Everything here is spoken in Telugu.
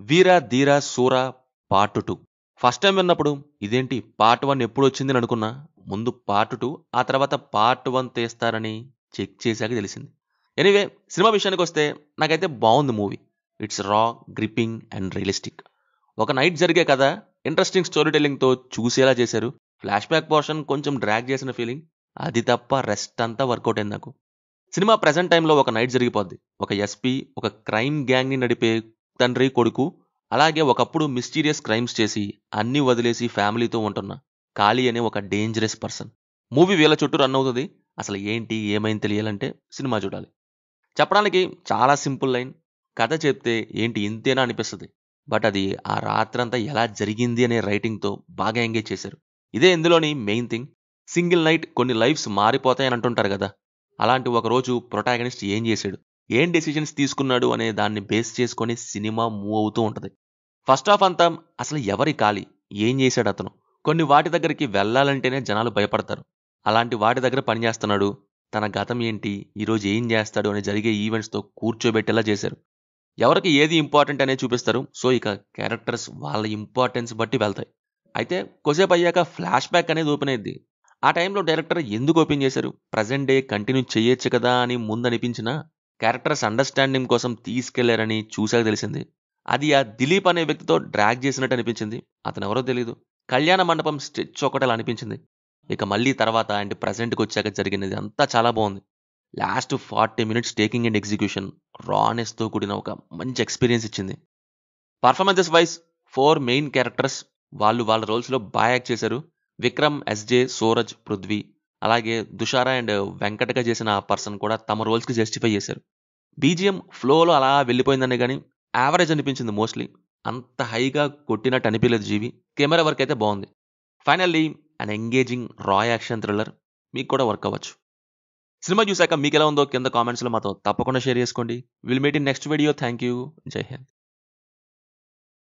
వీర ధీర సూర పార్ట్ 2. ఫస్ట్ టైం విన్నప్పుడు ఇదేంటి పార్ట్ 1 ఎప్పుడొచ్చింది అని అనుకున్నా. ముందు పార్ట్ 2, ఆ తర్వాత పార్ట్ 1 తీస్తారని చెక్ చేశాక తెలిసింది. ఎనీవే, సినిమా విషయానికొస్తే నాకైతే బావుంది మూవీ. ఇట్స్ రా, గ్రిప్పింగ్ అండ్ రియలిస్టిక్. ఒక నైట్ జరిగే కథ ఇంట్రెస్టింగ్ స్టోరీ టెల్లింగ్‌తో చూసేలా చేశారు. ఫ్లాష్ బ్యాక్ పోర్షన్ కొంచెం డ్రాగ్ చేసిన ఫీలింగ్. అది తప్ప రెస్ట్ అంతా వర్కౌట్ అయింది నాకు. సినిమా ప్రెజెంట్ టైంలో ఒక నైట్ జరిగిపోద్ది. ఒక ఎస్పీ ఒక క్రైమ్ గ్యాంగ్‌ని నడిపే తండ్రి, కొడుకు, అలాగే ఒకప్పుడు మిస్టీరియస్ క్రైమ్స్ చేసి అన్నీ వదిలేసి ఫ్యామిలీతో ఉంటున్న కాళీ అనే ఒక డేంజరస్ పర్సన్. మూవీ వీళ్ళ చుట్టూ రన్ అవుతుంది. అసలు ఏంటి ఏమైంది తెలియాలంటే సినిమా చూడాలి. చెప్పడానికి చాలా సింపుల్ లైన్. కథ చెప్తే ఏంటి ఇంతేనా అనిపిస్తుంది. బట్ అది ఆ రాత్రంతా ఎలా జరిగింది అనే రైటింగ్‌తో బాగా ఎంగేజ్ చేశారు. ఇదే ఇందులోని మెయిన్ థింగ్. సింగిల్ నైట్ కొన్ని లైఫ్స్ మారిపోతాయని అంటుంటారు కదా! అలాంటి ఒక రోజు ప్రొటాగనిస్ట్ ఏం చేశాడు, ఏం డెసిషన్స్ తీసుకున్నాడు అనే దాన్ని బేస్ చేసుకొని సినిమా మూవ్ అవుతూ ఉంటది. ఫస్ట్ హాఫ్ అంతా అసలు ఎవరి ఖాళీ, ఏం చేశాడు అతను, కొన్ని వాటి దగ్గరికి వెళ్ళాలంటేనే జనాలు భయపడతారు. అలాంటి వాటి దగ్గర పనిచేస్తున్నాడు. తన గతం ఏంటి, ఈరోజు ఏం చేస్తాడు అని జరిగే ఈవెంట్స్తో కూర్చోబెట్టేలా చేశారు. ఎవరికి ఏది ఇంపార్టెంట్ అనేది చూపిస్తారు. సో ఇక క్యారెక్టర్స్ వాళ్ళ ఇంపార్టెన్స్ బట్టి వెళ్తాయి. అయితే కొద్దిసేపు అయ్యాక ఫ్లాష్ బ్యాక్ అనేది ఓపెన్ అయింది. ఆ టైంలో డైరెక్టర్ ఎందుకు ఓపెన్ చేశారు, ప్రజెంట్ డే కంటిన్యూ చేయొచ్చు కదా అని ముందు అనిపించిన క్యారెక్టర్స్ అండర్స్టాండింగ్ కోసం తీసుకెళ్లారని చూశాక తెలిసింది. అది ఆ దిలీప్ అనే వ్యక్తితో డ్రాగ్ చేసినట్టు అనిపించింది. అతను ఎవరో తెలియదు. కళ్యాణ మండపం స్టెచ్ ఒకటి అలా అనిపించింది. ఇక మళ్ళీ తర్వాత అంటే ప్రజెంట్కి వచ్చాక జరిగినది అంతా చాలా బాగుంది. Last 40 minutes taking and execution రానెస్తో కూడిన ఒక మంచి ఎక్స్పీరియన్స్ ఇచ్చింది. పర్ఫార్మెన్సెస్ వైజ్ 4 మెయిన్ క్యారెక్టర్స్ వాళ్ళు వాళ్ళ రోల్స్లో బాగా యాక్ట్ చేశారు. విక్రమ్, ఎస్జే, సూరజ్, పృథ్వీ, అలాగే దుషారా అండ్ వెంకటగా చేసిన ఆ పర్సన్ కూడా తమ రోల్స్కి జస్టిఫై చేశారు. బీజిఎం ఫ్లోలో అలా వెళ్ళిపోయిందనే కానీ యావరేజ్ అనిపించింది మోస్ట్లీ. అంత హైగా కొట్టినట్టు అనిపించలేదు జీవి. కెమెరా వర్క్ అయితే బాగుంది. ఫైనల్లీ అండ్ ఎంగేజింగ్ రా యాక్షన్ థ్రిల్లర్ మీకు కూడా వర్క్ అవ్వచ్చు. సినిమా చూశాక మీకు ఎలా ఉందో కింద కామెంట్స్లో మాతో తప్పకుండా షేర్ చేసుకోండి. Will meet in next video. Thank you. జై హింద్.